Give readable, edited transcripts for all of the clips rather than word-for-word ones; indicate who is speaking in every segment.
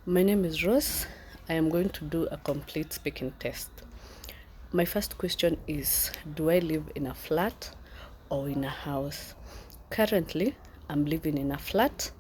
Speaker 1: My name is Rose. I am going to do a complete speaking test. My first question is, do I live in a flat or in a house? Currently, I'm living in a flat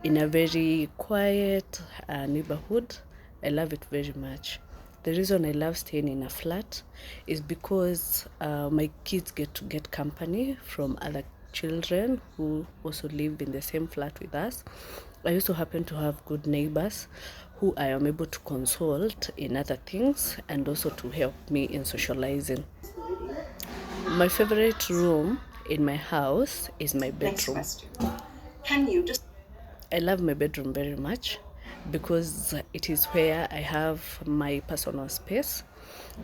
Speaker 1: in a very quiet neighborhood. I love it very much. The reason I love staying in a flat is because my kids get to get company from other children who also live in the same flat with us. I also happen to have good neighbors who I am able to consult in other things and also to help me in socializing. My favorite room in my house is my bedroom. Next question. Can you just I love my bedroom very much because it is where I have my personal space.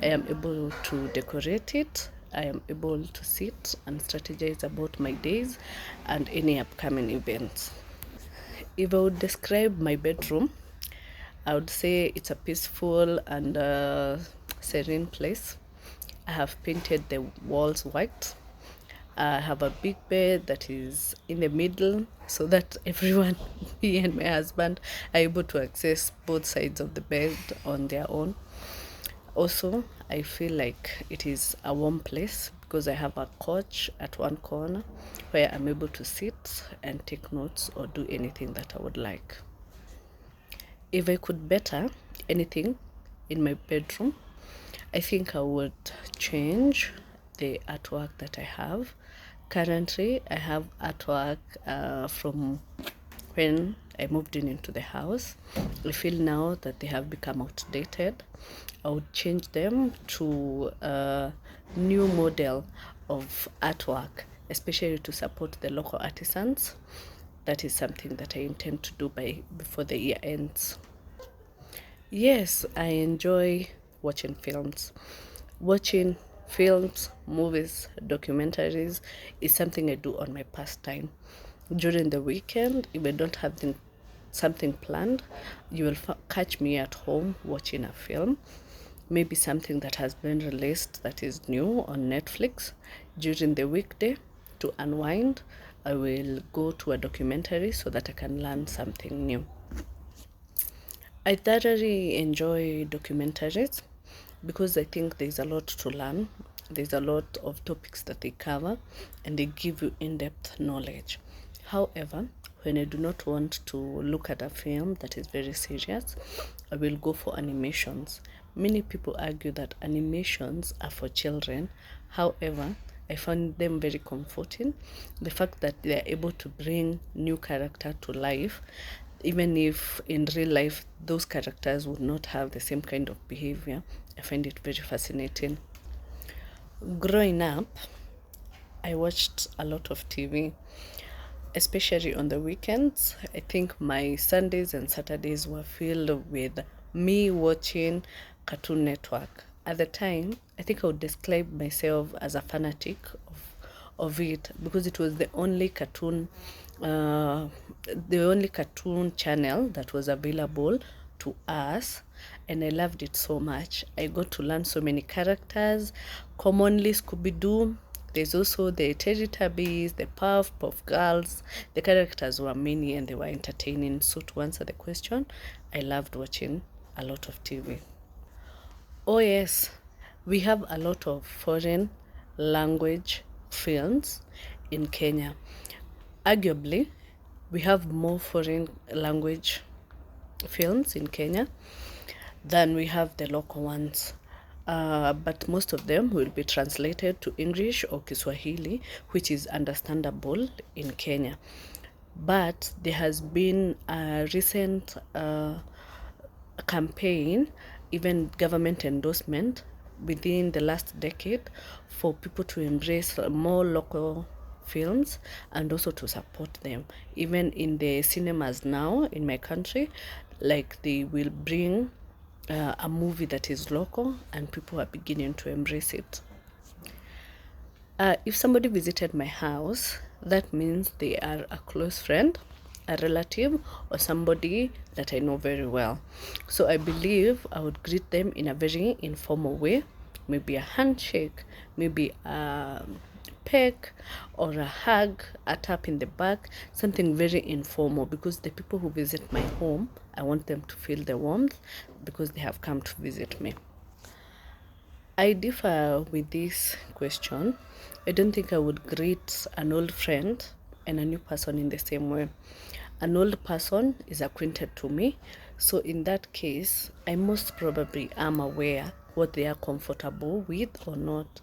Speaker 1: I am able to decorate it. I am able to sit and strategize about my days and any upcoming events. If I would describe my bedroom, I would say it's a peaceful and serene place. I have painted the walls white. I have a big bed that is in the middle so that everyone, me and my husband, are able to access both sides of the bed on their own. Also, I feel like it is a warm place because I have a couch at one corner where I'm able to sit and take notes or do anything that I would like. If I could better anything in my bedroom, I think I would change the artwork that I have. Currently, I have artwork from when I moved into the house. I feel now that they have become outdated. I would change them to a new model of artwork, especially to support the local artisans. That is something that I intend to do before the year ends. Yes, I enjoy watching films. Watching films, movies, documentaries is something I do on my pastime. During the weekend, if I don't have something planned, you will catch me at home watching a film. Maybe something that has been released that is new on Netflix. During the weekday, to unwind, I will go to a documentary so that I can learn something new. I thoroughly enjoy documentaries because I think there's a lot to learn. There's a lot of topics that they cover and they give you in-depth knowledge. However, when I do not want to look at a film that is very serious, I will go for animations. Many people argue that animations are for children. However, I find them very comforting. The fact that they are able to bring new character to life, even if in real life those characters would not have the same kind of behavior, I find it very fascinating. Growing up, I watched a lot of TV, especially on the weekends. I think my Sundays and Saturdays were filled with me watching Cartoon Network. At the time, I think I would describe myself as a fanatic of it because it was uh, the only cartoon channel that was available to us, and I loved it so much. I got to learn so many characters, commonly Scooby-Doo. There's also the Teletubbies, the Puff Girls. The characters were many and they were entertaining. So to answer the question, I loved watching a lot of TV. Oh yes, we have a lot of foreign language films in Kenya. Arguably, we have more foreign language films in Kenya than we have the local ones. But most of them will be translated to English or Kiswahili, which is understandable in Kenya. But there has been a recent campaign, even government endorsement within the last decade for people to embrace more local films and also to support them. Even in the cinemas now in my country, like they will bring a movie that is local and people are beginning to embrace it. If somebody visited my house, that means they are a close friend, a relative, or somebody that I know very well. So I believe I would greet them in a very informal way, maybe a handshake, maybe a peck or a hug, a tap in the back, something very informal, because the people who visit my home, I want them to feel the warmth because they have come to visit me. I differ with this question. I don't think I would greet an old friend and a new person in the same way. An old person is acquainted to me, so in that case, I most probably am aware what they are comfortable with or not,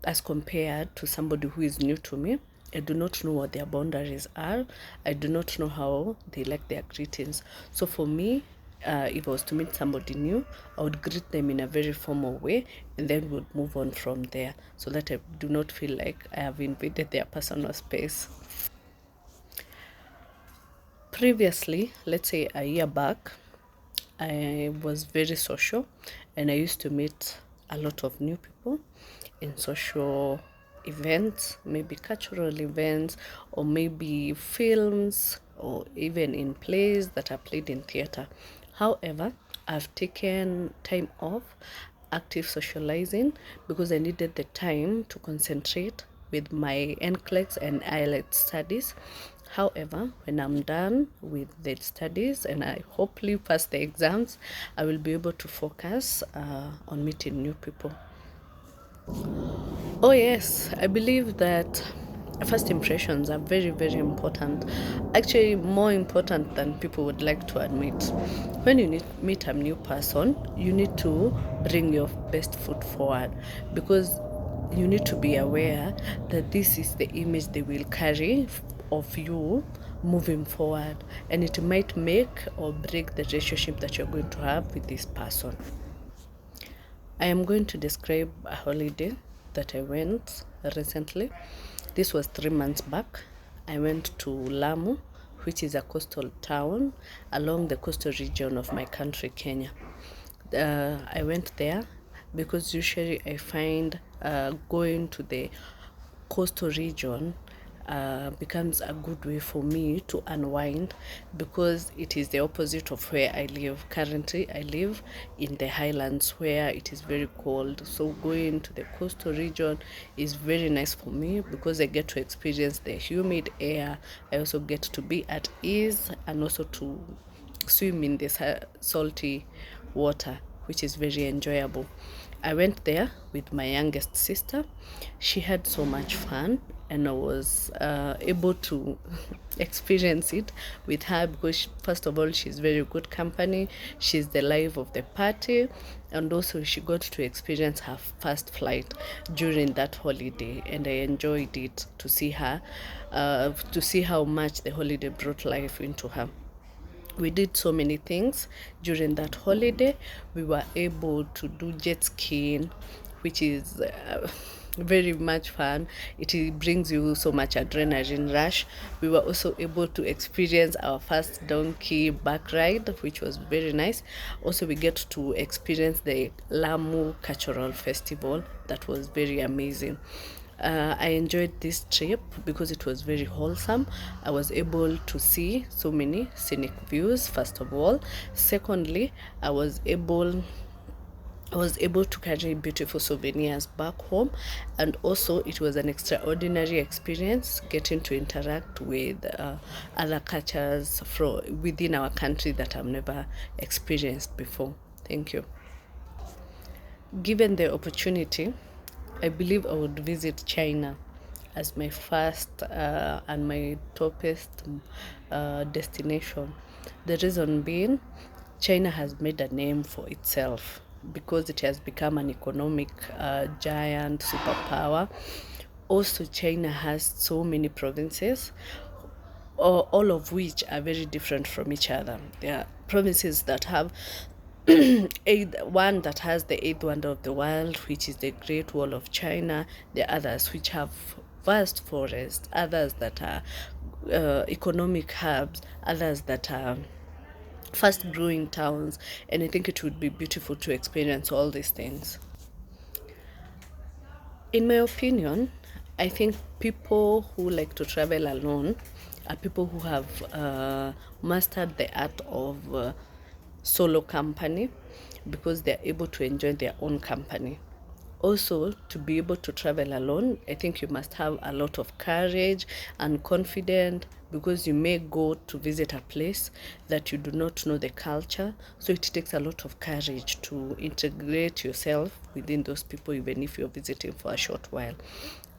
Speaker 1: as compared to somebody who is new to me. I do not know what their boundaries are. I do not know how they like their greetings. So for me, if I was to meet somebody new, I would greet them in a very formal way and then would move on from there, so that I do not feel like I have invaded their personal space. Previously, let's say a year back, I was very social and I used to meet a lot of new people in social events, maybe cultural events, or maybe films, or even in plays that are played in theater. However, I've taken time off active socializing because I needed the time to concentrate with my NCLEX and Ielts studies. However, when I'm done with the studies and I hopefully pass the exams, I will be able to focus on meeting new people. Oh, yes, I believe that first impressions are very, very important. Actually, more important than people would like to admit. When you meet a new person, you need to bring your best foot forward, because you need to be aware that this is the image they will carry of you moving forward, and it might make or break the relationship that you're going to have with this person. I am going to describe a holiday that I went recently. This was 3 months back. I went to Lamu, which is a coastal town along the coastal region of my country, Kenya. I went there because usually I find going to the coastal region becomes a good way for me to unwind, because it is the opposite of where I live. Currently, I live in the highlands where it is very cold. So going to the coastal region is very nice for me because I get to experience the humid air. I also get to be at ease and also to swim in this salty water, which is very enjoyable. I went there with my youngest sister. She had so much fun, and I was able to experience it with her because, first of all, she's very good company. She's the life of the party, and also she got to experience her first flight during that holiday, and I enjoyed it to see her, to see how much the holiday brought life into her. We did so many things during that holiday. We were able to do jet skiing, which is very much fun. It brings you so much adrenaline rush. We were also able to experience our first donkey back ride, which was very nice. Also, we get to experience the Lamu Cultural Festival. That was very amazing. I enjoyed this trip because it was very wholesome. I was able to see so many scenic views, first of all. Secondly, I was able to carry beautiful souvenirs back home, and also it was an extraordinary experience getting to interact with other cultures from within our country that I've never experienced before. Thank you. Given the opportunity, I believe I would visit China as my first and my topest destination. The reason being, China has made a name for itself because it has become an economic giant superpower. Also, China has so many provinces, all of which are very different from each other. There are provinces that have one that has the eighth wonder of the world, which is the Great Wall of China. There are others which have vast forests, others that are economic hubs, others that are fast growing towns, and I think it would be beautiful to experience all these things. In my opinion, I think people who like to travel alone are people who have mastered the art of solo company, because they're able to enjoy their own company. Also, to be able to travel alone, I think you must have a lot of courage and confidence, because you may go to visit a place that you do not know the culture. So it takes a lot of courage to integrate yourself within those people, even if you're visiting for a short while.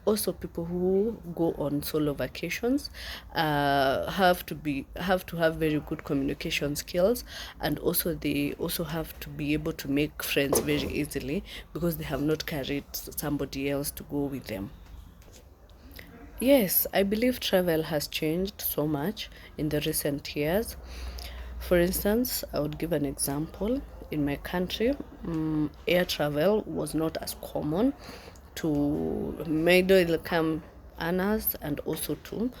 Speaker 1: Also, people who go on solo vacations have to have very good communication skills, and also they also have to be able to make friends very easily, because they have not carried somebody else to go with them. Yes, I believe travel has changed so much in the recent years. For instance, I would give an example. In my country, air travel was not as common to middle income earners and also to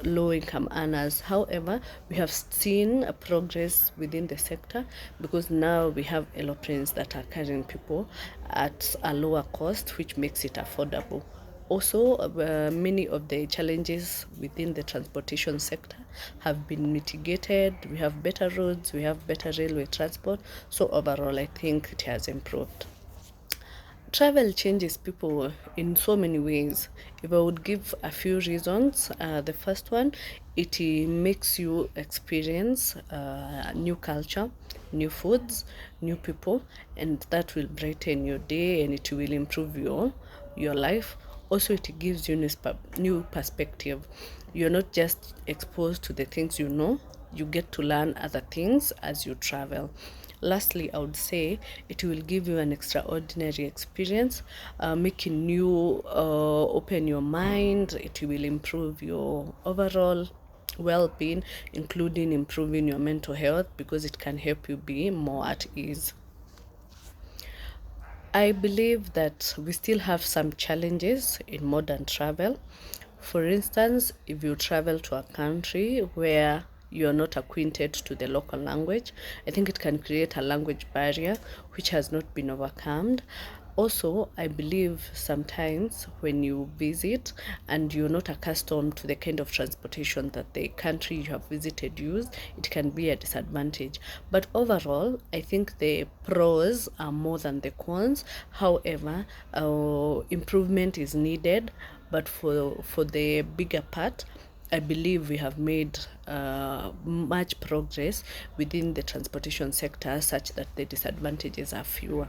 Speaker 1: low income earners. However, we have seen a progress within the sector, because now we have aeroplanes that are carrying people at a lower cost, which makes it affordable. Also, many of the challenges within the transportation sector have been mitigated. We have better roads, we have better railway transport. So overall, I think it has improved. Travel changes people in so many ways. If I would give a few reasons, the first one, it makes you experience new culture, new foods, new people, and that will brighten your day and it will improve your life. Also, it gives you new perspective. You're not just exposed to the things you know, you get to learn other things as you travel. Lastly, I would say it will give you an extraordinary experience, making you open your mind. It will improve your overall well-being, including improving your mental health, because it can help you be more at ease. I believe that we still have some challenges in modern travel. For instance, if you travel to a country where you're not acquainted to the local language, I think it can create a language barrier which has not been overcome. Also, I believe sometimes when you visit and you're not accustomed to the kind of transportation that the country you have visited use, it can be a disadvantage. But overall, I think the pros are more than the cons. However, improvement is needed. But for the bigger part, I believe we have made much progress within the transportation sector, such that the disadvantages are fewer.